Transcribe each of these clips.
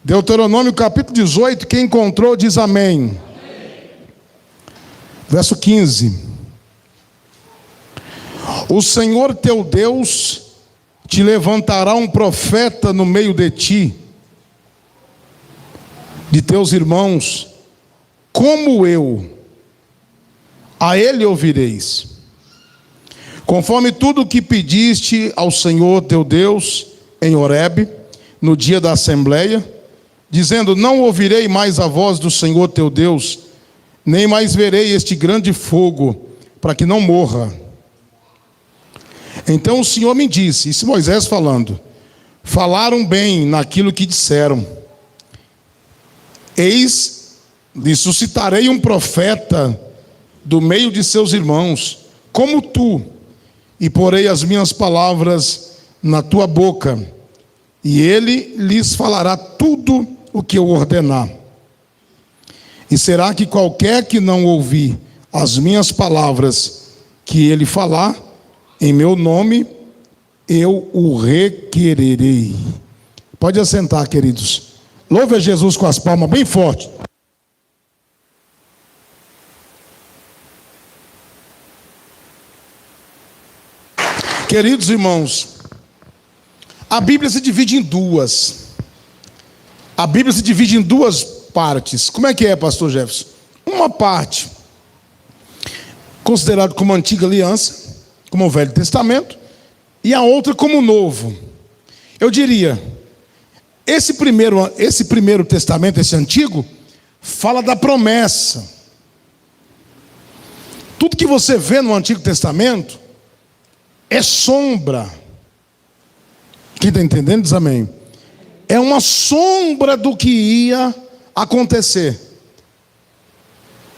Deuteronômio capítulo 18, quem encontrou diz amém. Verso 15. O Senhor teu Deus te levantará um profeta no meio de ti, de teus irmãos, como eu, a ele ouvireis, conforme tudo o que pediste ao Senhor teu Deus em Horebe, no dia da assembleia, dizendo: não ouvirei mais a voz do Senhor teu Deus, nem mais verei este grande fogo, para que não morra. Então o Senhor me disse, isso Moisés falando: falaram bem naquilo que disseram. Eis, lhe suscitarei um profeta do meio de seus irmãos, como tu, e porei as minhas palavras na tua boca, e ele lhes falará tudo o que eu ordenar. E será que qualquer que não ouvir as minhas palavras que ele falar em meu nome, eu o requererei. Pode assentar, queridos. Louve a Jesus com as palmas bem forte. Queridos irmãos, a Bíblia se divide em duas. A Bíblia se divide em duas partes. Como é que é, pastor Jefferson? Uma parte considerada como antiga aliança, como o Velho Testamento, e a outra como o Novo. Eu diria, esse primeiro testamento, esse antigo, fala da promessa. Tudo que você vê no Antigo Testamento é sombra. Quem está entendendo diz amém. É uma sombra do que ia acontecer.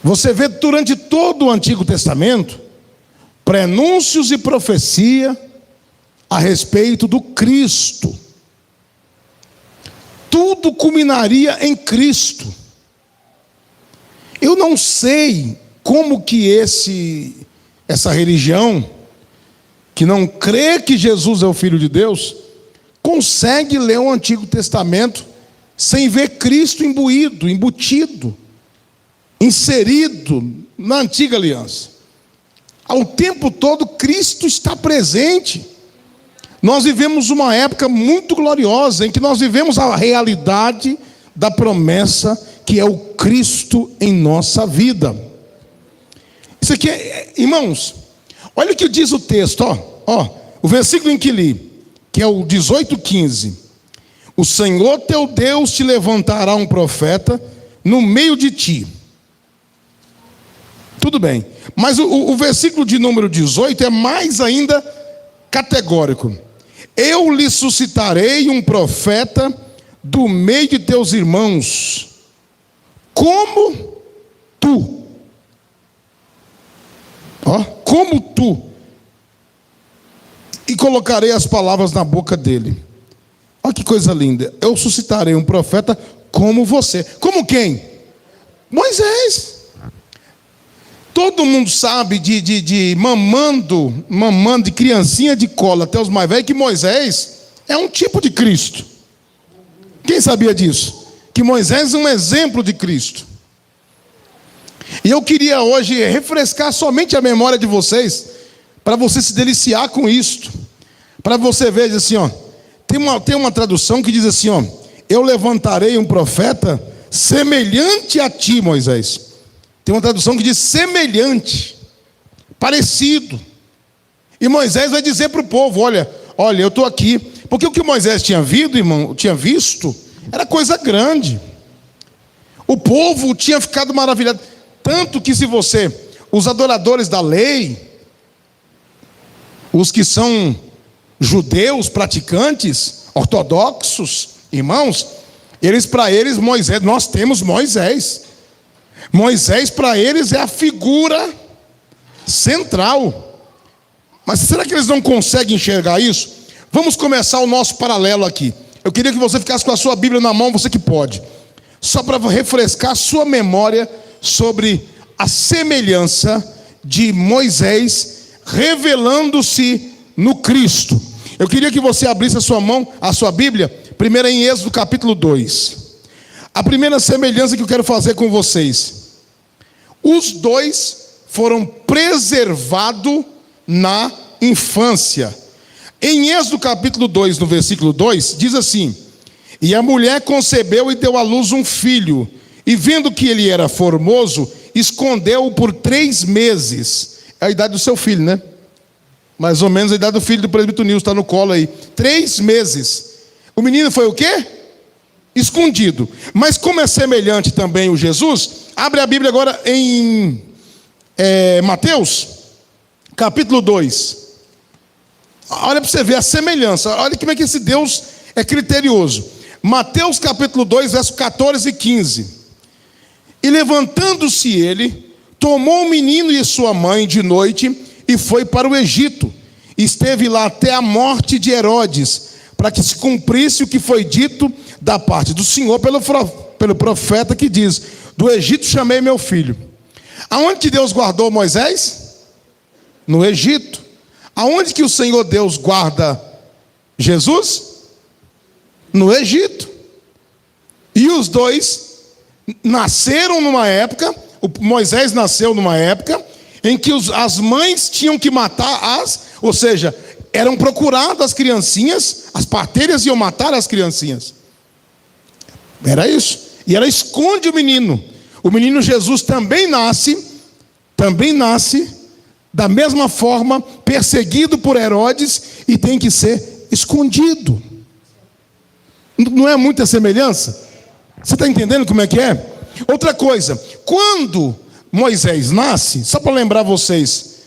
Você vê durante todo o Antigo Testamento prenúncios e profecia a respeito do Cristo. Tudo culminaria em Cristo. Eu não sei como que essa religião que não crê que Jesus é o Filho de Deus consegue ler o Antigo Testamento sem ver Cristo imbuído, embutido, inserido na antiga aliança. Ao tempo todo Cristo está presente. Nós vivemos uma época muito gloriosa em que nós vivemos a realidade da promessa que é o Cristo em nossa vida. Isso aqui irmãos, olha o que diz o texto, o versículo em que li, que é o 18:15. O Senhor teu Deus te levantará um profeta no meio de ti. Tudo bem, mas o versículo de número 18 é mais ainda categórico. Eu lhe suscitarei um profeta do meio de teus irmãos, como tu. Como tu. E colocarei as palavras na boca dele. Olha que coisa linda. Eu suscitarei um profeta como você. Como quem? Moisés. Todo mundo sabe de mamando, de criancinha de cola até os mais velhos, que Moisés é um tipo de Cristo. Quem sabia disso? Que Moisés é um exemplo de Cristo. E eu queria hoje refrescar somente a memória de vocês, para você se deliciar com isto. Para você ver assim, tem uma tradução que diz assim, eu levantarei um profeta semelhante a ti, Moisés. Tem uma tradução que diz semelhante, parecido. E Moisés vai dizer para o povo, olha, eu estou aqui. Porque o que Moisés tinha visto, era coisa grande. O povo tinha ficado maravilhado. Tanto que os adoradores da lei, os que são judeus praticantes, ortodoxos, irmãos, para eles Moisés, nós temos Moisés. Moisés para eles é a figura central. Mas será que eles não conseguem enxergar isso? Vamos começar o nosso paralelo aqui. Eu queria que você ficasse com a sua Bíblia na mão, você que pode, só para refrescar a sua memória sobre a semelhança de Moisés revelando-se no Cristo. Eu queria que você abrisse a sua mão, a sua Bíblia, primeiro em Êxodo capítulo 2. A primeira semelhança que eu quero fazer com vocês: os dois foram preservados na infância. Em Êxodo capítulo 2, no versículo 2, diz assim: e a mulher concebeu e deu à luz um filho, e vendo que ele era formoso, escondeu-o por 3 meses. É a idade do seu filho, né? Mais ou menos a idade do filho do presbítero Nilson, está no colo aí. 3 meses. O menino foi o quê? Escondido. Mas como é semelhante também o Jesus, abre a Bíblia agora em Mateus, capítulo 2. Olha para você ver a semelhança. Olha como é que esse Deus é criterioso. Mateus capítulo 2, verso 14 e 15. E levantando-se ele, tomou o menino e sua mãe de noite e foi para o Egito. Esteve lá até a morte de Herodes, para que se cumprisse o que foi dito da parte do Senhor pelo profeta, que diz: do Egito chamei meu filho. Aonde que Deus guardou Moisés? No Egito. Aonde que o Senhor Deus guarda Jesus? No Egito. E os dois nasceram numa época, Moisés nasceu numa época em que as mães tinham que matar ou seja, eram procuradas as criancinhas, as parteiras iam matar as criancinhas. Era isso. E ela esconde o menino. O menino Jesus também nasce da mesma forma, perseguido por Herodes, e tem que ser escondido. Não é muita semelhança? Você está entendendo como é que é? Outra coisa, quando Moisés nasce, só para lembrar vocês,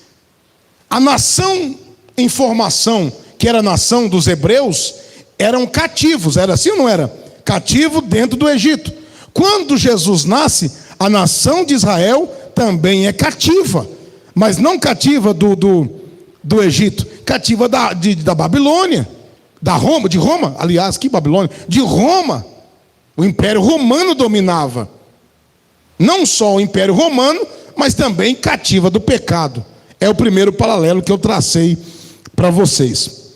a nação em formação, que era a nação dos hebreus, eram cativos, era assim ou não era? Cativo dentro do Egito. Quando Jesus nasce, a nação de Israel também é cativa, mas não cativa do Egito, cativa da Babilônia, de Roma, aliás, que Babilônia? De Roma. O Império Romano dominava. Não só o Império Romano, mas também cativa do pecado. É o primeiro paralelo que eu tracei para vocês.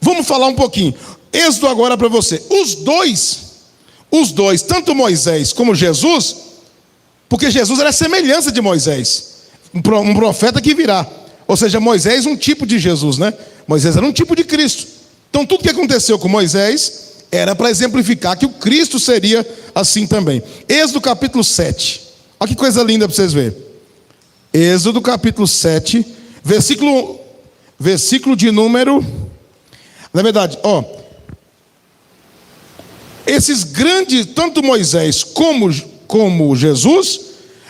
Vamos falar um pouquinho. Êxodo agora para você. Os dois, tanto Moisés como Jesus, porque Jesus era a semelhança de Moisés, um profeta que virá. Ou seja, Moisés um tipo de Jesus, né? Moisés era um tipo de Cristo. Então tudo que aconteceu com Moisés era para exemplificar que o Cristo seria assim também. Êxodo capítulo 7. Olha que coisa linda para vocês verem. Êxodo capítulo 7, versículo de número... Na verdade, esses grandes, tanto Moisés como Jesus,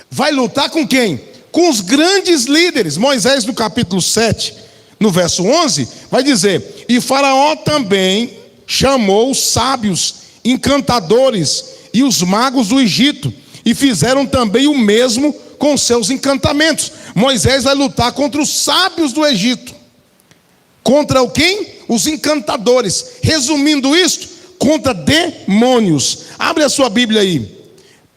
vai lutar com quem? Com os grandes líderes. Moisés, no capítulo 7, no verso 11, vai dizer: e Faraó também chamou os sábios, encantadores e os magos do Egito, e fizeram também o mesmo com seus encantamentos. Moisés vai lutar contra os sábios do Egito. Contra o quem? Os encantadores. Resumindo isto, contra demônios. Abre a sua Bíblia aí.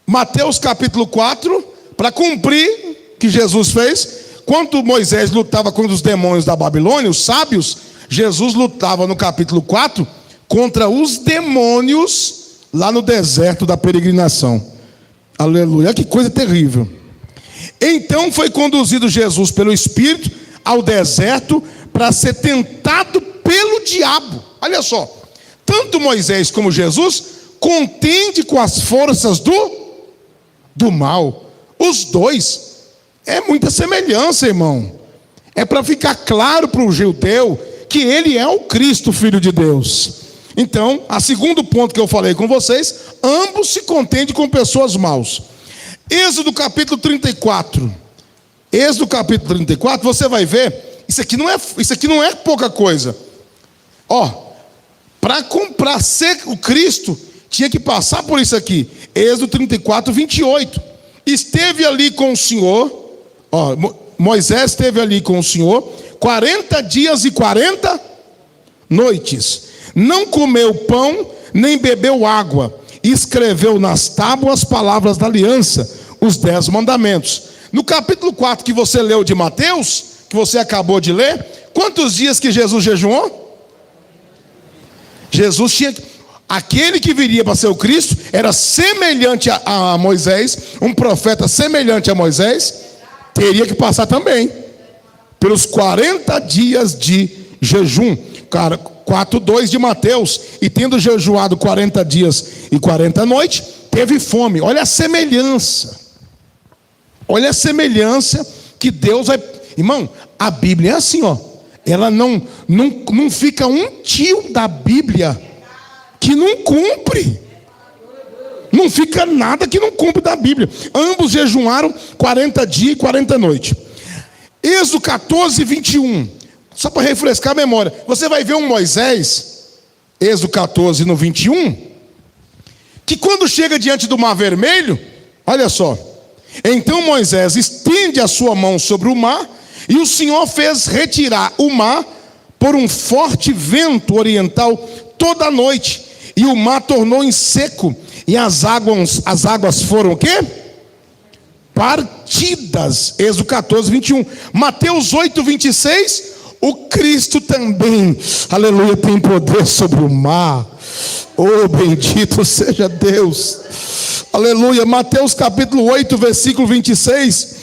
Mateus capítulo 4, para cumprir o que Jesus fez. Quando Moisés lutava contra os demônios da Babilônia, os sábios, Jesus lutava no capítulo 4 contra os demônios lá no deserto da peregrinação. Aleluia, que coisa terrível. Então foi conduzido Jesus pelo Espírito ao deserto para ser tentado pelo diabo. Olha só, tanto Moisés como Jesus contende com as forças do mal. Os dois, é muita semelhança, irmão. É para ficar claro para o judeu que ele é o Cristo, Filho de Deus. Então, a segundo ponto que eu falei com vocês, ambos se contendem com pessoas maus. Êxodo capítulo 34. Êxodo capítulo 34, você vai ver, isso aqui não é pouca coisa. Para ser o Cristo, tinha que passar por isso aqui. Êxodo 34, 28. Esteve ali com o Senhor, Moisés esteve ali com o Senhor 40 dias e 40 noites. Não comeu pão, nem bebeu água. E escreveu nas tábuas as palavras da aliança, os 10 mandamentos. No capítulo 4 que você leu de Mateus, que você acabou de ler, quantos dias que Jesus jejuou? Jesus tinha... aquele que viria para ser o Cristo era semelhante a Moisés, um profeta semelhante a Moisés, teria que passar também pelos 40 dias de jejum. 4:2 de Mateus. E tendo jejuado 40 dias e 40 noites, teve fome. Olha a semelhança. Olha a semelhança que Deus vai... Irmão, a Bíblia é assim, ó. Ela não fica um tio da Bíblia que não cumpre. Não fica nada que não cumpre da Bíblia. Ambos jejuaram 40 dias e 40 noites. Êxodo 14, 21. Só para refrescar a memória. Você vai ver um Moisés, Êxodo 14, no 21, que quando chega diante do Mar Vermelho, olha só. Então Moisés estende a sua mão sobre o mar, e o Senhor fez retirar o mar por um forte vento oriental toda a noite. E o mar tornou em seco, e as águas foram o quê? Partidas. Êxodo 14, 21. Mateus 8, 26. O Cristo também, aleluia, tem poder sobre o mar. Oh, bendito seja Deus. Aleluia. Mateus capítulo 8, versículo 26.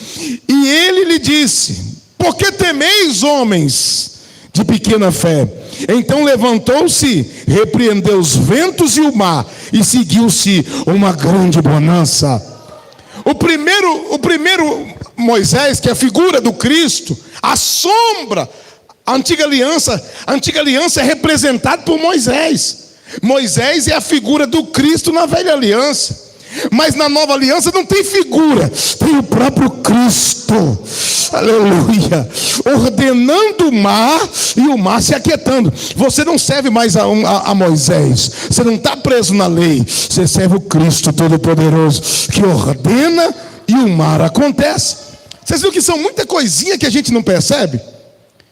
E ele lhe disse: por que temeis, homens de pequena fé? Então levantou-se, repreendeu os ventos e o mar, e seguiu-se uma grande bonança. O primeiro Moisés, que é a figura do Cristo, a sombra, a antiga aliança é representada por Moisés. Moisés é a figura do Cristo na velha aliança. Mas na nova aliança não tem figura, tem o próprio Cristo, aleluia, ordenando o mar e o mar se aquietando. Você não serve mais a Moisés, você não está preso na lei, você serve o Cristo Todo-Poderoso, que ordena e o mar acontece. Vocês viram que são muita coisinha que a gente não percebe?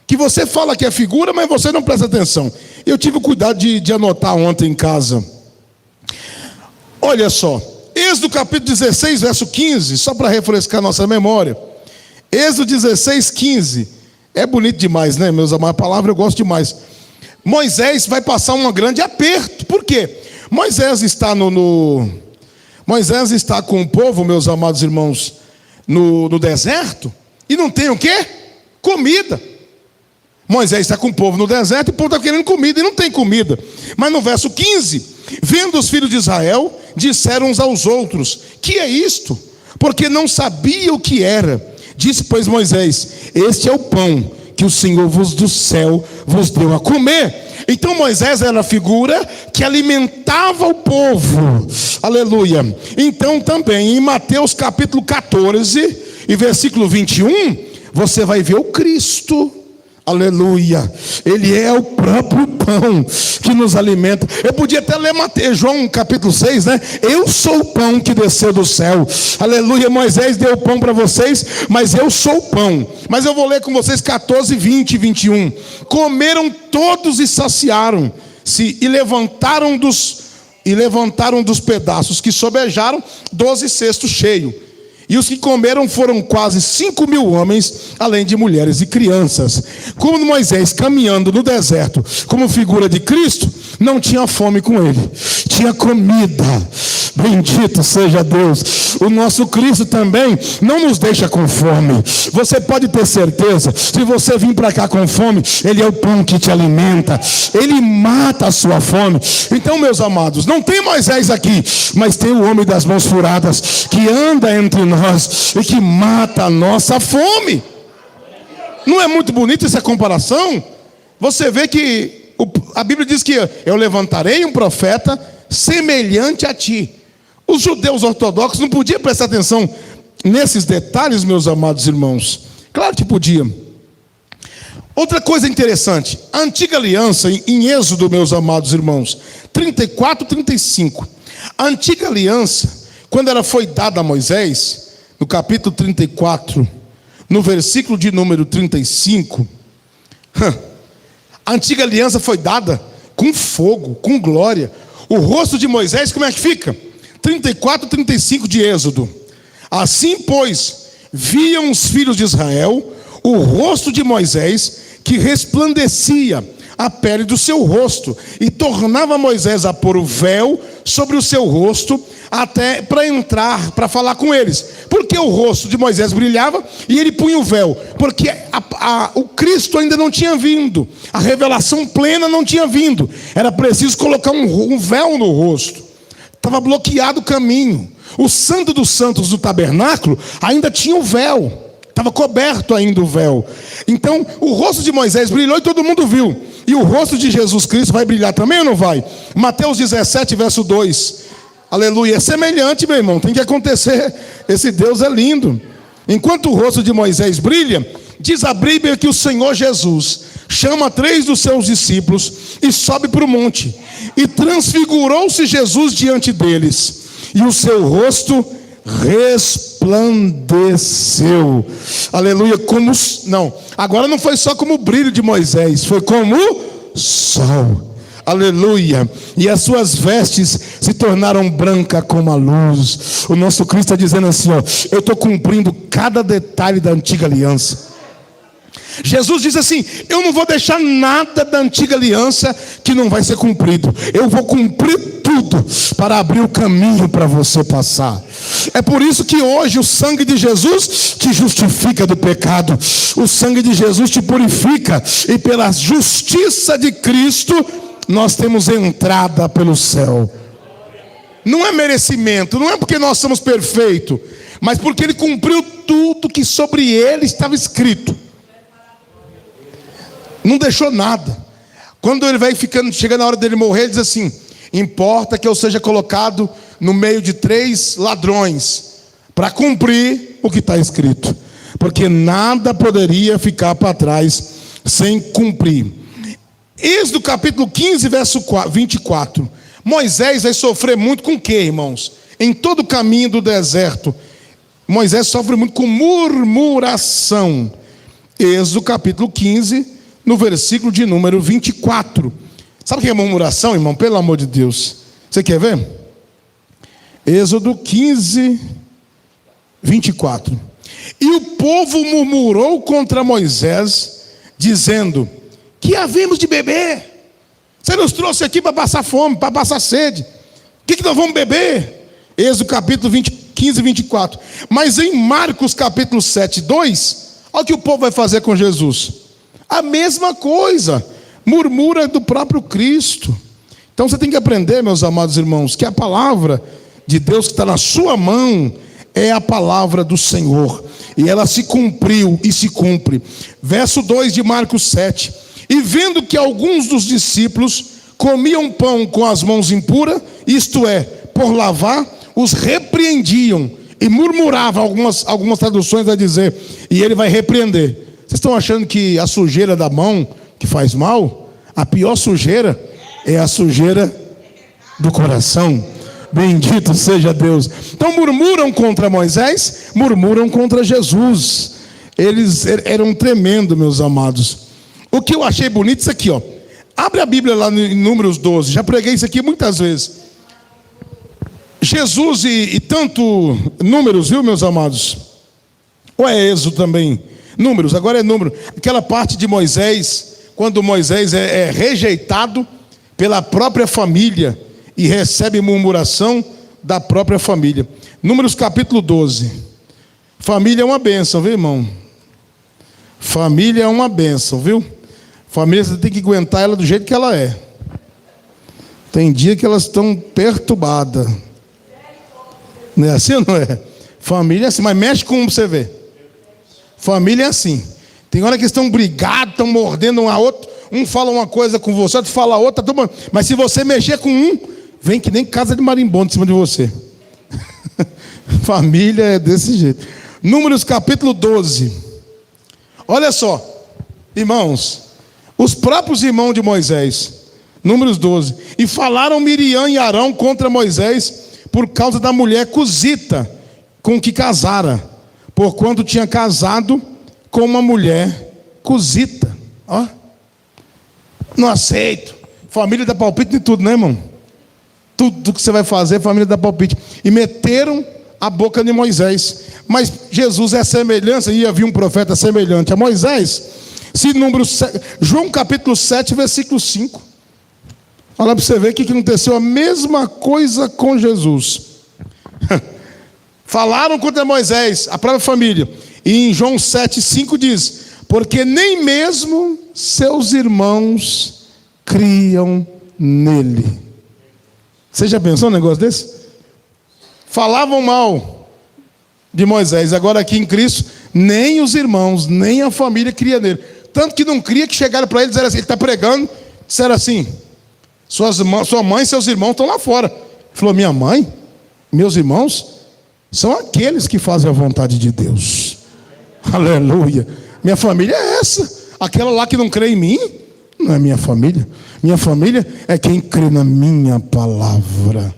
Que você fala que é figura, mas você não presta atenção. Eu tive o cuidado de anotar ontem em casa. Olha só, Êxodo capítulo 16, verso 15, só para refrescar nossa memória. Êxodo 16, 15. É bonito demais, né, meus amados? A palavra eu gosto demais. Moisés vai passar um grande aperto. Por quê? Moisés está Moisés está com o povo, meus amados irmãos, no deserto, e não tem o quê? Comida. Moisés está com o povo no deserto e o povo está querendo comida e não tem comida. Mas no verso 15, vendo os filhos de Israel, disseram uns aos outros: que é isto? Porque não sabia o que era. Disse, pois, Moisés: este é o pão que o Senhor do céu vos deu a comer. Então Moisés era a figura que alimentava o povo. Aleluia. Então também em Mateus capítulo 14 e versículo 21, você vai ver o Cristo. Aleluia, Ele é o próprio pão que nos alimenta. Eu podia até ler João capítulo 6, né? Eu sou o pão que desceu do céu. Aleluia, Moisés deu o pão para vocês, mas eu sou o pão. Mas eu vou ler com vocês 14, 20 e 21. Comeram todos e saciaram-se, e levantaram dos pedaços que sobejaram 12 cestos cheios. E os que comeram foram quase 5.000 homens, além de mulheres e crianças. Como Moisés, caminhando no deserto, como figura de Cristo, não tinha fome com ele, tinha comida. Bendito seja Deus. O nosso Cristo também não nos deixa com fome. Você pode ter certeza, se você vir para cá com fome, Ele é o pão que te alimenta, Ele mata a sua fome. Então, meus amados, não tem Moisés aqui, mas tem o homem das mãos furadas, que anda entre nós e que mata a nossa fome. Não é muito bonita essa comparação? Você vê que a Bíblia diz que eu levantarei um profeta semelhante a ti. Os judeus ortodoxos não podiam prestar atenção nesses detalhes, meus amados irmãos. Claro que podiam. Outra coisa interessante, a antiga aliança, em Êxodo, meus amados irmãos, 34, 35. A antiga aliança, quando ela foi dada a Moisés, no capítulo 34, no versículo de número 35, a antiga aliança foi dada com fogo, com glória. O rosto de Moisés, como é que fica? 34, 35 de Êxodo. Assim, pois, viam os filhos de Israel o rosto de Moisés, que resplandecia, a pele do seu rosto, e tornava Moisés a pôr o véu sobre o seu rosto, até para entrar, para falar com eles. Porque o rosto de Moisés brilhava e ele punha o véu? Porque o Cristo ainda não tinha vindo, a revelação plena não tinha vindo, era preciso colocar um véu no rosto, estava bloqueado o caminho. O Santo dos Santos do tabernáculo ainda tinha o véu, estava coberto ainda o véu. Então o rosto de Moisés brilhou e todo mundo viu. E o rosto de Jesus Cristo vai brilhar também ou não vai? Mateus 17, verso 2. Aleluia. É semelhante, meu irmão, tem que acontecer. Esse Deus é lindo. Enquanto o rosto de Moisés brilha, diz a Bíblia que o Senhor Jesus chama 3 dos seus discípulos e sobe para o monte. E transfigurou-se Jesus diante deles, e o seu rosto resplandeceu. Aleluia. Agora não foi só como o brilho de Moisés, foi como o sol. Aleluia. E as suas vestes se tornaram brancas como a luz. O nosso Cristo está dizendo assim, ó: eu estou cumprindo cada detalhe da antiga aliança. Jesus diz assim: eu não vou deixar nada da antiga aliança que não vai ser cumprido. Eu vou cumprir tudo para abrir o caminho para você passar. É por isso que hoje o sangue de Jesus te justifica do pecado. O sangue de Jesus te purifica, e pela justiça de Cristo nós temos entrada pelo céu. Não é merecimento, não é porque nós somos perfeitos, mas porque Ele cumpriu tudo que sobre Ele estava escrito. Não deixou nada. Quando ele vai chega na hora dele morrer, ele diz assim: importa que eu seja colocado no meio de 3 ladrões, para cumprir o que está escrito, porque nada poderia ficar para trás sem cumprir. Êxodo capítulo 15, verso 24. Moisés vai sofrer muito com o que, irmãos? Em todo o caminho do deserto, Moisés sofre muito com murmuração. Êxodo capítulo 15, no versículo de número 24. Sabe o que é murmuração, irmão? Pelo amor de Deus. Você quer ver? Êxodo 15, 24. E o povo murmurou contra Moisés, dizendo: que havemos de beber? Você nos trouxe aqui para passar fome, para passar sede. O que nós vamos beber? Êxodo capítulo 15, 24. Mas em Marcos capítulo 7, 2, olha o que o povo vai fazer com Jesus. A mesma coisa, murmura do próprio Cristo. Então você tem que aprender, meus amados irmãos, que a palavra de Deus que está na sua mão é a palavra do Senhor, e ela se cumpriu e se cumpre. Verso 2 de Marcos 7. E vendo que alguns dos discípulos comiam pão com as mãos impuras, isto é, por lavar, os repreendiam e murmuravam. Algumas traduções vai dizer, e ele vai repreender. Vocês estão achando que a sujeira da mão que faz mal? A pior sujeira é a sujeira do coração. Bendito seja Deus. Então murmuram contra Moisés, murmuram contra Jesus. Eles eram tremendos, meus amados. O que eu achei bonito, isso aqui, ó. Abre a Bíblia lá em Números 12. Já preguei isso aqui muitas vezes. Jesus e tanto Números, viu, meus amados? Ou é Êxodo também? Números, agora é Número. Aquela parte de Moisés, quando Moisés é rejeitado pela própria família e recebe murmuração da própria família. Números capítulo 12. Família é uma bênção, viu, irmão? Família é uma bênção, viu? Família, você tem que aguentar ela do jeito que ela é. Tem dia que elas estão perturbadas. Não é assim ou não é? Família é assim, mas mexe com você ver. Família é assim. Tem hora que eles estão brigados, estão mordendo um a outro. Um fala uma coisa com você, outro fala outra. Mas se você mexer com um, vem que nem casa de marimbondo em cima de você. Família é desse jeito. Números capítulo 12. Olha só, irmãos. Os próprios irmãos de Moisés. Números 12. E falaram Miriam e Arão contra Moisés por causa da mulher cusita com que casara, porquanto tinha casado com uma mulher cusita. Ó, não aceito. Família dá palpite em tudo, né, irmão? Tudo que você vai fazer, família dá palpite. E meteram a boca de Moisés. Mas Jesus é semelhança, e havia um profeta semelhante a Moisés. Se João capítulo 7, versículo 5. Olha para você ver que aconteceu a mesma coisa com Jesus. Falaram contra Moisés, a própria família. E em João 7, 5 diz: porque nem mesmo seus irmãos criam nele. Você já pensou um negócio desse? Falavam mal de Moisés, agora aqui em Cristo, nem os irmãos, nem a família cria nele. Tanto que não cria, que chegaram para ele e disseram assim, ele está pregando, disseram assim: sua mãe e seus irmãos estão lá fora. Ele falou: minha mãe, meus irmãos, são aqueles que fazem a vontade de Deus. Aleluia. Minha família é essa. Aquela lá que não crê em mim, não é minha família. Minha família é quem crê na minha palavra.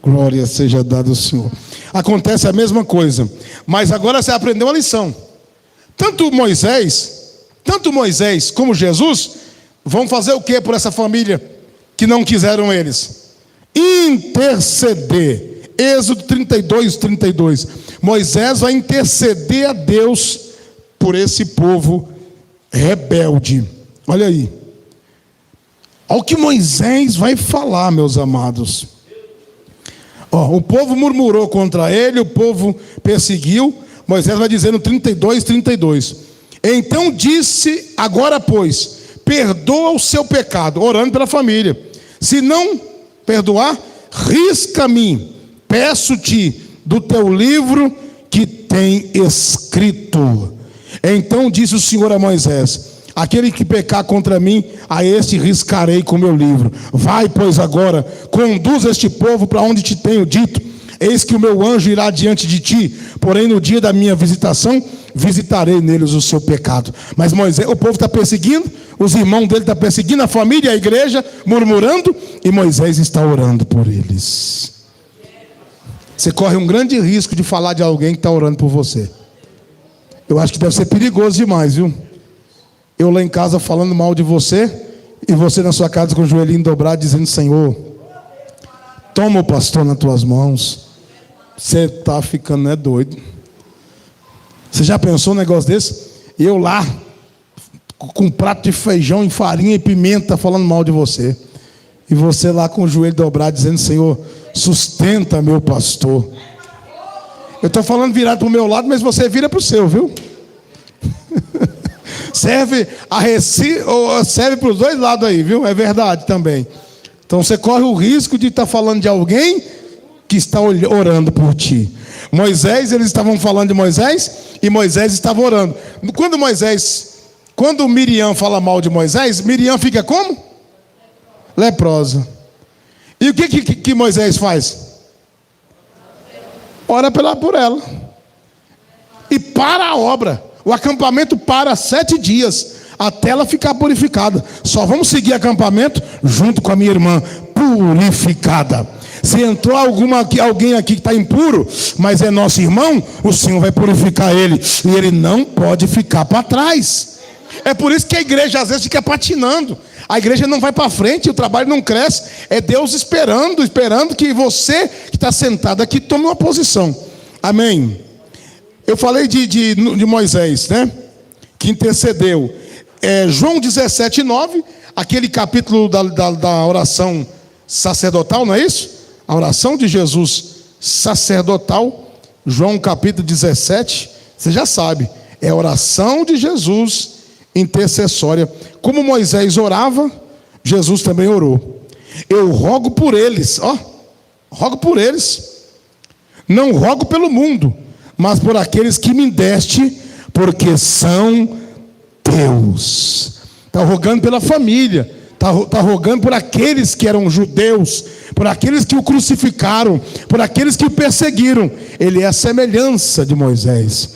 Glória seja dada ao Senhor. Acontece a mesma coisa, mas agora você aprendeu uma lição. Tanto Moisés como Jesus vão fazer o que por essa família que não quiseram eles? Interceder. Êxodo 32, 32. Moisés vai interceder a Deus por esse povo rebelde. Olha aí. Olha o que Moisés vai falar, meus amados. O povo murmurou contra ele, o povo perseguiu. Moisés vai dizer no 32, 32. Então disse: agora pois, perdoa o seu pecado, orando pela família. Se não perdoar, risca-me, peço-te do teu livro que tem escrito. Então disse o Senhor a Moisés: aquele que pecar contra mim, a este riscarei com meu livro. Vai, pois, agora, conduz este povo para onde te tenho dito. Eis que o meu anjo irá diante de ti, porém no dia da minha visitação, visitarei neles o seu pecado. Mas Moisés, o povo está perseguindo, os irmãos dele estão perseguindo, a família, a igreja, murmurando, e Moisés está orando por eles. Você corre um grande risco de falar de alguém que está orando por você. Eu acho que deve ser perigoso demais, viu? Eu lá em casa falando mal de você, e você na sua casa com o joelhinho dobrado, dizendo: Senhor, toma o pastor nas tuas mãos. Você está ficando doido. Você já pensou um negócio desse? Eu lá, com um prato de feijão em farinha e pimenta, falando mal de você. E você lá com o joelho dobrado, dizendo: Senhor, sustenta meu pastor. Eu estou falando virado para o meu lado, mas você vira para o seu, viu? Serve para os dois lados aí, viu? É verdade também. Então você corre o risco de estar falando de alguém que está orando por ti. Eles estavam falando de Moisés, e Moisés estava orando. Quando Miriam fala mal de Moisés, Miriam fica como? Leprosa. E o que Moisés faz? Ora por ela. E para a obra. O acampamento para 7 dias, até ela ficar purificada. Só vamos seguir acampamento junto com a minha irmã, purificada. Se entrou alguém aqui que está impuro, mas é nosso irmão, o Senhor vai purificar ele. E ele não pode ficar para trás. É por isso que a igreja às vezes fica patinando. A igreja não vai para frente, o trabalho não cresce. É Deus esperando que você que está sentado aqui tome uma posição. Amém. Eu falei de Moisés, né? Que intercedeu. João 17, 9, aquele capítulo da oração sacerdotal, não é isso? A oração de Jesus sacerdotal, João capítulo 17, você já sabe, é a oração de Jesus intercessória. Como Moisés orava, Jesus também orou. Eu rogo por eles, rogo por eles, não rogo pelo mundo, mas por aqueles que me deste, porque são teus. Está rogando pela família, está rogando por aqueles que eram judeus, por aqueles que o crucificaram, por aqueles que o perseguiram. Ele é a semelhança de Moisés.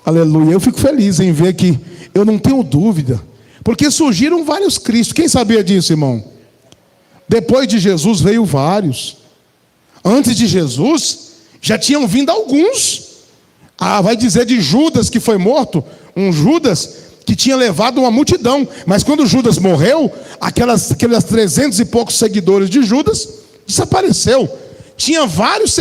Aleluia. Eu fico feliz em ver que eu não tenho dúvida, porque surgiram vários Cristos. Quem sabia disso, irmão? Depois de Jesus veio vários. Antes de Jesus já tinham vindo alguns. Vai dizer de Judas que foi morto, um Judas que tinha levado uma multidão, mas quando Judas morreu, aqueles 300 e poucos seguidores de Judas desapareceu. Tinha vários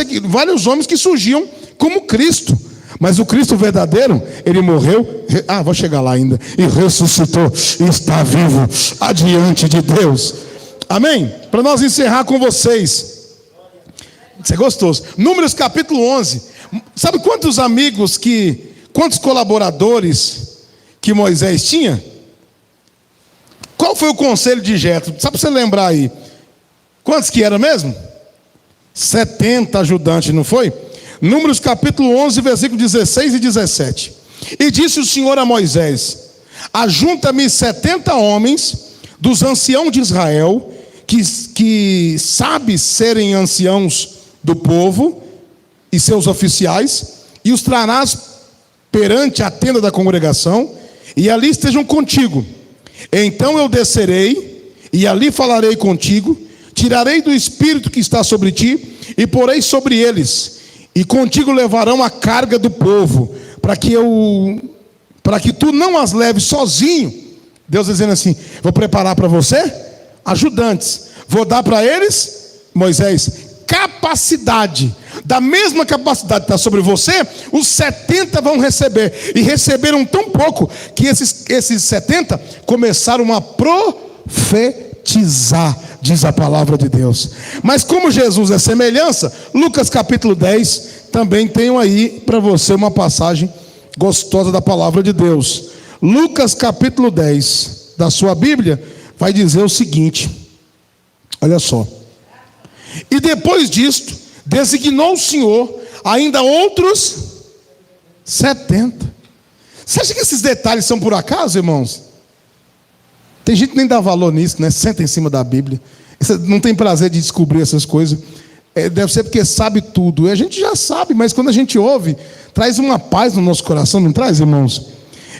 homens que surgiam como Cristo, Mas o Cristo verdadeiro, ele morreu, vou chegar lá ainda, e ressuscitou, e está vivo, adiante de Deus. Amém? Para nós encerrar com vocês. Isso é gostoso. Números capítulo 11. Sabe quantos amigos quantos colaboradores que Moisés tinha? Qual foi o conselho de Jetro? Só para você lembrar aí. Quantos que era mesmo? 70 ajudantes, não foi? Números capítulo 11, versículo 16 e 17. E disse o Senhor a Moisés: ajunta-me 70 homens dos anciãos de Israel, que sabe serem anciãos do povo, e seus oficiais, e os trarás perante a tenda da congregação, e ali estejam contigo. Então eu descerei, e ali falarei contigo, tirarei do espírito que está sobre ti, e porei sobre eles, e contigo levarão a carga do povo, para que tu não as leves sozinho. Deus dizendo assim: vou preparar para você ajudantes, vou dar para eles, Moisés, capacidade, da mesma capacidade que está sobre você, os 70 vão receber, e receberam tão pouco, que esses 70 começaram a profetizar, diz a palavra de Deus. Mas como Jesus é semelhança, Lucas capítulo 10, também tenho aí para você uma passagem gostosa da palavra de Deus. Lucas capítulo 10, da sua Bíblia, vai dizer o seguinte, olha só: e depois disto, designou o Senhor ainda outros 70. Você acha que esses detalhes são por acaso, irmãos? Tem gente que nem dá valor nisso, né? Senta em cima da Bíblia. Você não tem prazer de descobrir essas coisas. Deve ser porque sabe tudo. E a gente já sabe, mas quando a gente ouve, traz uma paz no nosso coração, não traz, irmãos?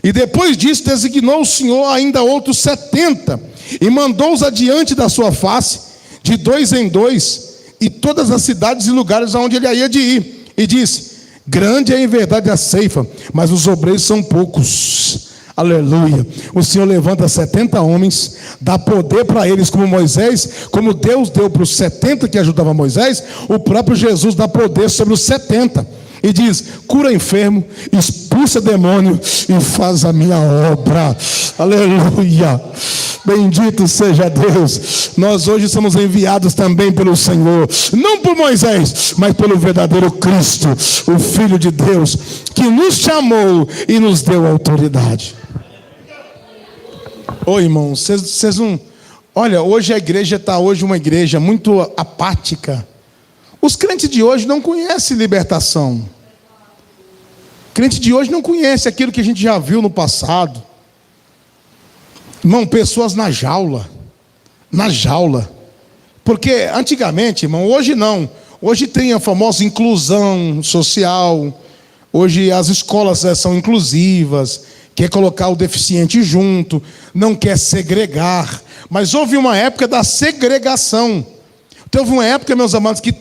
E depois disso, designou o Senhor ainda outros 70, e mandou-os adiante da sua face, de 2 em 2, e todas as cidades e lugares aonde ele havia de ir. E disse: grande é em verdade a ceifa, mas os obreiros são poucos. Aleluia. O Senhor levanta 70 homens, dá poder para eles, como Moisés, como Deus deu para os 70 que ajudavam Moisés, o próprio Jesus dá poder sobre os 70. E diz: cura enfermo, expulsa demônio e faz a minha obra. Aleluia. Bendito seja Deus. Nós hoje somos enviados também pelo Senhor, não por Moisés, mas pelo verdadeiro Cristo, o Filho de Deus, que nos chamou e nos deu autoridade. Ô irmãos, vocês não... Olha, hoje a igreja está uma igreja muito apática. Os crentes de hoje não conhecem libertação. O crente de hoje não conhece aquilo que a gente já viu no passado. Irmão, pessoas na jaula. Na jaula. Porque antigamente, irmão, hoje não. Hoje tem a famosa inclusão social. Hoje as escolas são inclusivas. Quer colocar o deficiente junto. Não quer segregar. Mas houve uma época da segregação. Teve uma época, meus amados, que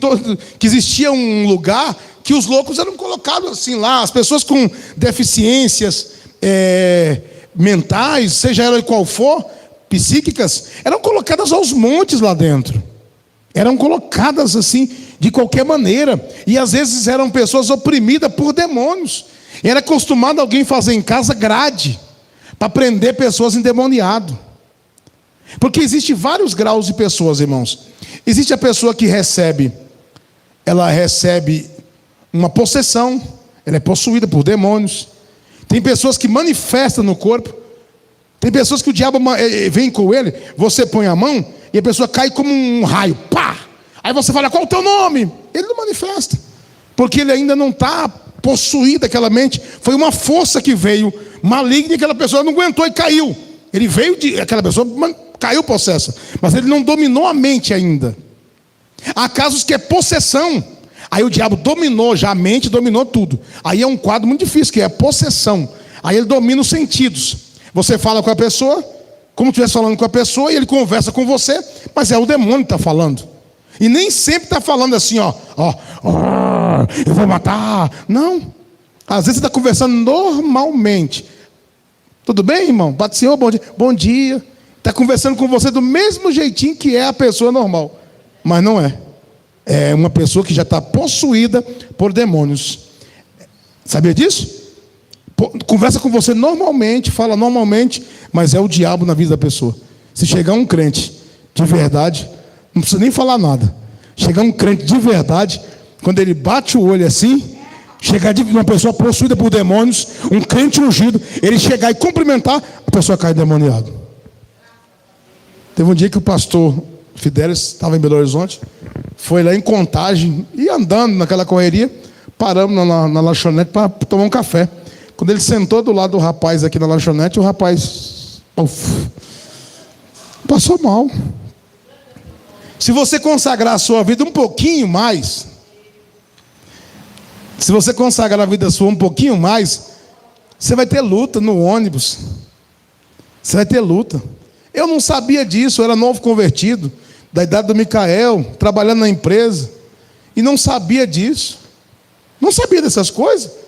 existia um lugar que os loucos eram colocados assim lá. As pessoas com deficiências mentais, seja ela qual for, psíquicas, eram colocadas aos montes lá dentro. Eram colocadas assim, de qualquer maneira. E às vezes eram pessoas oprimidas por demônios. Era acostumado alguém fazer em casa grade para prender pessoas endemoniadas. Porque existe vários graus de pessoas, irmãos. Existe a pessoa que ela recebe uma possessão, ela é possuída por demônios. Tem pessoas que manifestam no corpo. Tem pessoas que o diabo vem com ele, você põe a mão e a pessoa cai como um raio, pá! Aí você fala: qual é o teu nome? Ele não manifesta, porque ele ainda não está possuído aquela mente. Foi uma força que veio maligna e aquela pessoa não aguentou e caiu. Ele veio aquela pessoa caiu possessa, mas ele não dominou a mente ainda. Há casos que é possessão. Aí o diabo dominou já a mente, dominou tudo. Aí é um quadro muito difícil, que é a possessão. Aí ele domina os sentidos. Você fala com a pessoa, como se estivesse falando com a pessoa, e ele conversa com você, mas é o demônio que está falando. E nem sempre está falando assim, eu vou matar. Não. Às vezes você está conversando normalmente. Tudo bem, irmão? Paz do Senhor, bom dia. Bom dia. Está conversando com você do mesmo jeitinho que é a pessoa normal. Mas não é. É uma pessoa que já está possuída por demônios. Sabia disso? Conversa com você normalmente, fala normalmente, mas é o diabo na vida da pessoa. Se chegar um crente de verdade, não precisa nem falar nada. Chegar um crente de verdade, quando ele bate o olho assim, chegar de uma pessoa possuída por demônios, um crente ungido, ele chegar e cumprimentar, a pessoa cai endemoniada. Teve um dia que o pastor Fidelis estava em Belo Horizonte, foi lá em Contagem, e andando naquela correria, paramos na lanchonete para tomar um café. Quando ele sentou do lado do rapaz aqui na lanchonete, o rapaz passou mal. Se você consagrar a sua vida um pouquinho mais, se você consagrar a vida sua um pouquinho mais, você vai ter luta no ônibus. Você vai ter luta. Eu não sabia disso, eu era novo convertido, da idade do Micael, trabalhando na empresa, e não sabia disso. Não sabia dessas coisas.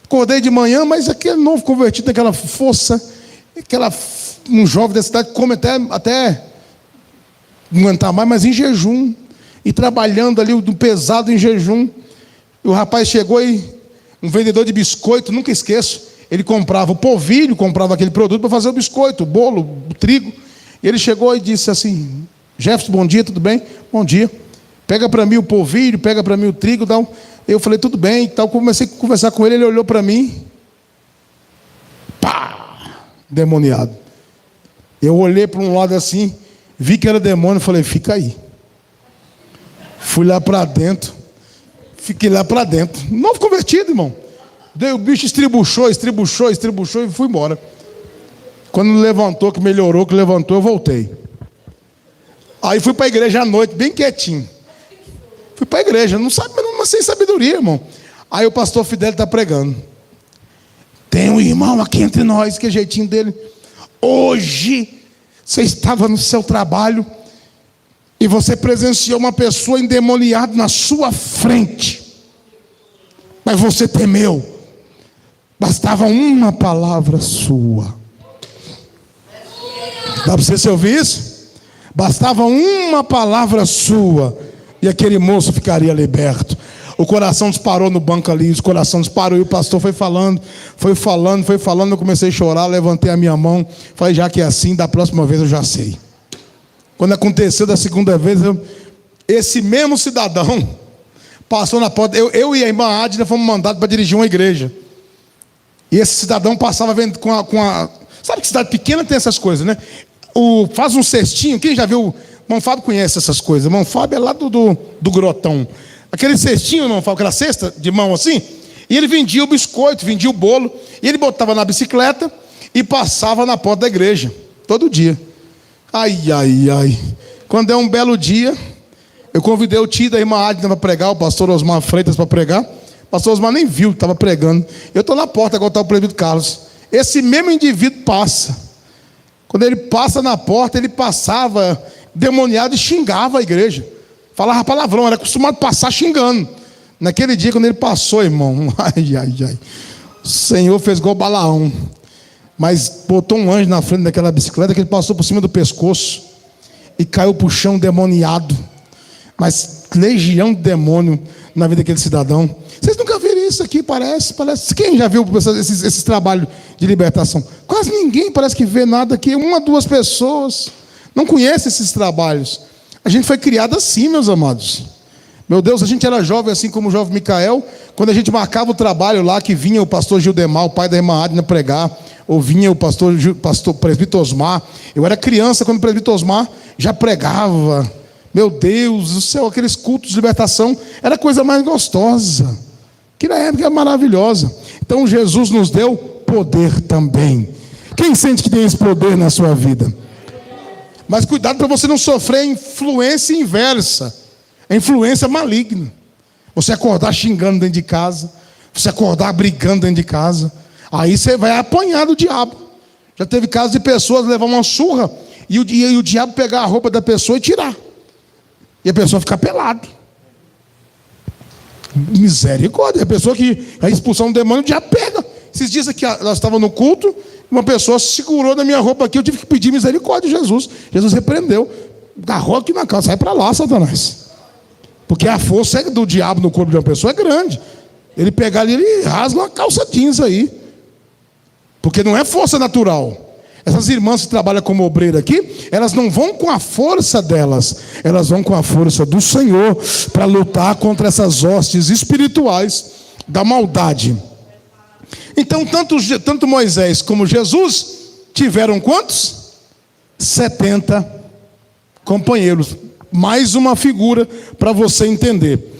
Acordei de manhã, mas aquele novo convertido, aquela força, um jovem da cidade come até não aguentar mais, mas em jejum, e trabalhando ali do pesado em jejum. E o rapaz chegou e um vendedor de biscoito, nunca esqueço, ele comprava o polvilho, comprava aquele produto para fazer o biscoito, o bolo, o trigo. E ele chegou e disse assim: Jefferson, bom dia, tudo bem? Bom dia. Pega para mim o polvilho, pega para mim o trigo, tal. Eu falei, tudo bem, tal. Comecei a conversar com ele, ele olhou para mim, pá, demoniado. Eu olhei para um lado assim, vi que era demônio, falei, fica aí. Fui lá para dentro, fiquei lá para dentro. Novo convertido, irmão. Daí o bicho estribuchou e fui embora. Quando levantou, que melhorou, que levantou, eu voltei. Aí fui para a igreja à noite, bem quietinho. Fui para a igreja, não sabe, mas sem sabedoria, irmão. Aí o pastor Fidel está pregando. Tem um irmão aqui entre nós, que é jeitinho dele. Hoje, você estava no seu trabalho e você presenciou uma pessoa endemoniada na sua frente. Mas você temeu. Bastava uma palavra sua. Dá para você ouvir isso? Bastava uma palavra sua e aquele moço ficaria liberto. O coração disparou no banco ali, o coração disparou, e o pastor foi falando. Eu comecei a chorar, levantei a minha mão, falei, já que é assim, da próxima vez eu já sei. Quando aconteceu da segunda vez, esse mesmo cidadão passou na porta. Eu e a irmã Adna fomos mandados para dirigir uma igreja. E esse cidadão passava vendo com a... Sabe que cidade pequena tem essas coisas, né? Faz um cestinho, quem já viu? Irmão Fábio conhece essas coisas. Irmão Fábio é lá do Grotão. Aquele cestinho, irmão Fábio, aquela cesta de mão assim. E ele vendia o biscoito, vendia o bolo. E ele botava na bicicleta e passava na porta da igreja. Todo dia. Ai. Quando é um belo dia, eu convidei o tio da irmã Adna para pregar, o pastor Osmar Freitas para pregar. O pastor Osmar nem viu, estava pregando. Eu estou na porta, agora está o presbítero Carlos. Esse mesmo indivíduo passa. Quando ele passa na porta, ele passava demoniado e xingava a igreja. Falava palavrão, era acostumado a passar xingando. Naquele dia, quando ele passou, irmão, ai. O Senhor fez igual Balaão. Mas botou um anjo na frente daquela bicicleta que ele passou por cima do pescoço e caiu para o chão demoniado. Mas legião de demônio na vida daquele cidadão. Vocês nunca viram isso aqui, parece. Quem já viu esses trabalhos de libertação? Quase ninguém parece que vê nada aqui. 1 ou 2 pessoas não conhecem esses trabalhos. A gente foi criado assim, meus amados. Meu Deus, a gente era jovem, assim como o jovem Micael. Quando a gente marcava o trabalho lá, que vinha o pastor Gildemar, o pai da irmã Adna, pregar, ou vinha o pastor presbítero Osmar. Eu era criança quando o presbítero Osmar já pregava. Meu Deus do céu, aqueles cultos de libertação era a coisa mais gostosa. Que na época era maravilhosa. Então Jesus nos deu poder também. Quem sente que tem esse poder na sua vida? Mas cuidado para você não sofrer a influência inversa, a influência maligna. Você acordar xingando dentro de casa, você acordar brigando dentro de casa, aí você vai apanhar do diabo. Já teve casos de pessoas levar uma surra e o diabo pegar a roupa da pessoa e tirar. E a pessoa ficar pelada. Misericórdia. A pessoa que a expulsão do demônio já pega. Esses dias aqui, nós estávamos no culto, uma pessoa segurou na minha roupa aqui, eu tive que pedir misericórdia de Jesus. Jesus repreendeu. Agarrou aqui na casa, sai para lá, Satanás. Porque a força do diabo no corpo de uma pessoa é grande. Ele pegar ali, ele rasga uma calça jeans aí. Porque não é força natural. Essas irmãs que trabalham como obreira aqui, elas não vão com a força delas, elas vão com a força do Senhor para lutar contra essas hostes espirituais da maldade. Então, tanto Moisés como Jesus tiveram quantos? 70 companheiros. Mais uma figura para você entender.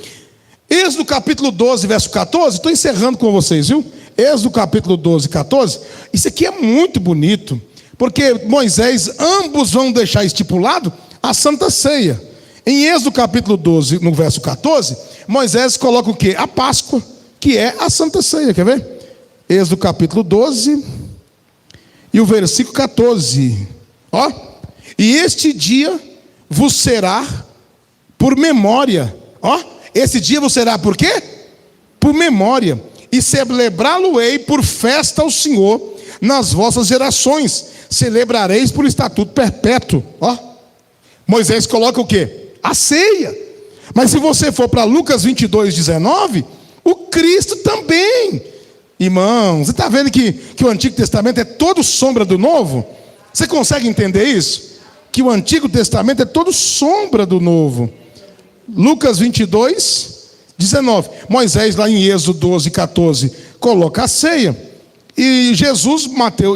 Êxodo capítulo 12, verso 14. Estou encerrando com vocês, viu? Êxodo capítulo 12, 14. Isso aqui é muito bonito. Porque Moisés, ambos vão deixar estipulado a Santa Ceia. Em Êxodo capítulo 12, no verso 14, Moisés coloca o quê? A Páscoa, que é a Santa Ceia. Quer ver? Êxodo capítulo 12 e o versículo 14. Ó. E este dia vos será por memória. Ó. Esse dia vos será por quê? Por memória. E celebrá-lo-ei por festa ao Senhor nas vossas gerações. Celebrareis por estatuto perpétuo. Ó. Moisés coloca o quê? A ceia. Mas se você for para Lucas 22, 19, o Cristo também. Irmão, você está vendo que o Antigo Testamento é todo sombra do Novo? Você consegue entender isso? Que o Antigo Testamento é todo sombra do Novo. Lucas 22, 19. Moisés lá em Êxodo 12, 14, coloca a ceia. E Jesus,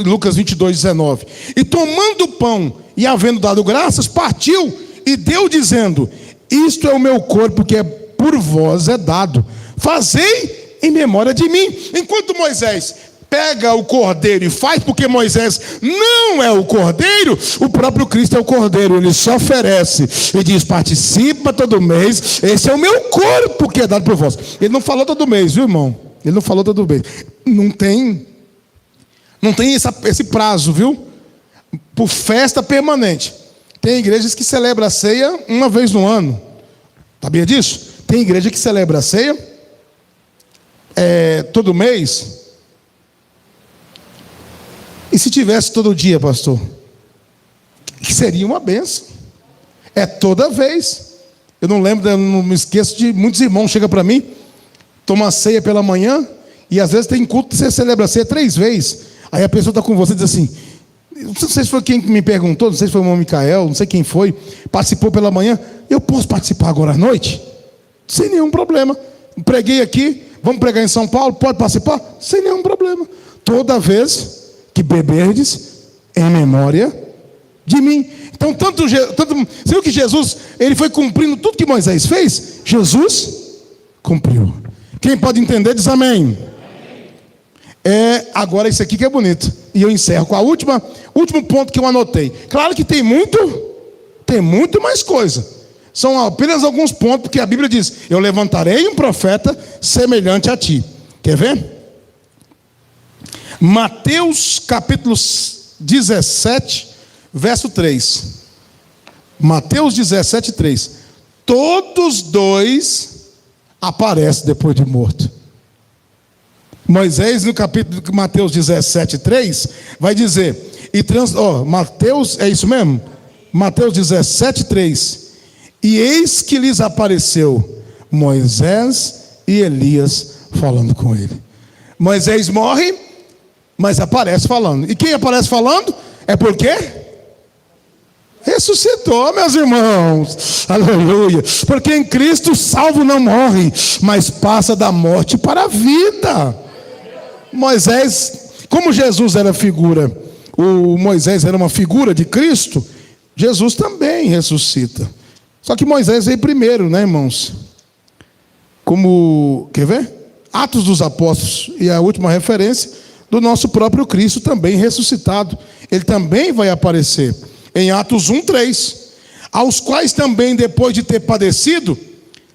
Lucas 22, 19. E tomando o pão e havendo dado graças, partiu e deu dizendo: isto é o meu corpo que por vós é dado. Fazei em memória de mim. Enquanto Moisés pega o cordeiro e faz, porque Moisés não é o cordeiro, o próprio Cristo é o cordeiro. Ele se oferece e diz: participa todo mês, esse é o meu corpo que é dado por vós. Ele não falou todo mês, viu, irmão? Ele não falou todo mês. Não tem esse prazo, viu? Por festa permanente. Tem igrejas que celebram a ceia uma vez no ano. Sabia disso? Tem igreja que celebra a ceia todo mês. E se tivesse todo dia, pastor? Que seria uma benção. É toda vez. Eu não me esqueço de muitos irmãos chegam para mim, tomam a ceia pela manhã, e às vezes tem culto que você celebra a ceia 3 vezes. Aí a pessoa está com você e diz assim: não sei se foi quem me perguntou, não sei se foi o irmão Micael, não sei quem foi, participou pela manhã. Eu posso participar agora à noite? Sem nenhum problema. Preguei aqui, vamos pregar em São Paulo, pode participar? Sem nenhum problema. Toda vez que beberdes, em memória de mim. Então, você viu que Jesus, ele foi cumprindo tudo que Moisés fez? Jesus cumpriu. Quem pode entender, diz amém. Agora isso aqui que é bonito. E eu encerro com último ponto que eu anotei. Claro que tem muito mais coisa. São apenas alguns pontos, porque a Bíblia diz: eu levantarei um profeta semelhante a ti. Quer ver? Mateus capítulo 17, verso 3. Mateus 17, 3. Todos dois aparecem depois de morto. Moisés, no capítulo de Mateus 17, 3, vai dizer, Mateus, é isso mesmo? Mateus 17, 3. E eis que lhes apareceu Moisés e Elias falando com ele. Moisés morre, mas aparece falando. E quem aparece falando? É porque ressuscitou, meus irmãos. Aleluia. Porque em Cristo o salvo não morre, mas passa da morte para a vida. Moisés, como Jesus era figura, Moisés era uma figura de Cristo, Jesus também ressuscita. Só que Moisés veio primeiro, né, irmãos? Quer ver? Atos dos Apóstolos, e a última referência do nosso próprio Cristo também ressuscitado. Ele também vai aparecer em Atos 1, 3. Aos quais também, depois de ter padecido,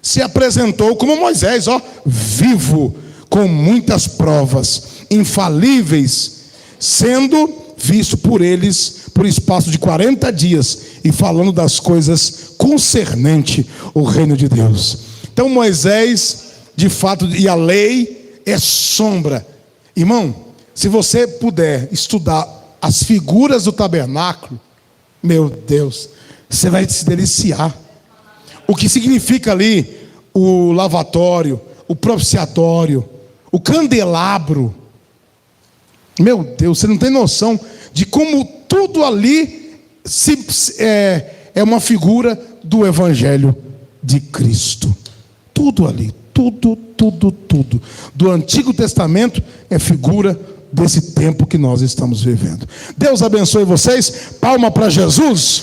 se apresentou como Moisés, vivo, com muitas provas, infalíveis, sendo visto por eles por espaço de 40 dias, e falando das coisas concernente o reino de Deus. Então Moisés, de fato, e a lei é sombra. Irmão, se você puder estudar as figuras do tabernáculo, meu Deus, você vai se deliciar. O que significa ali o lavatório, o propiciatório, o candelabro. Meu Deus, você não tem noção de como tudo ali é uma figura do Evangelho de Cristo. Tudo ali, tudo. Do Antigo Testamento é figura desse tempo que nós estamos vivendo. Deus abençoe vocês. Palma para Jesus.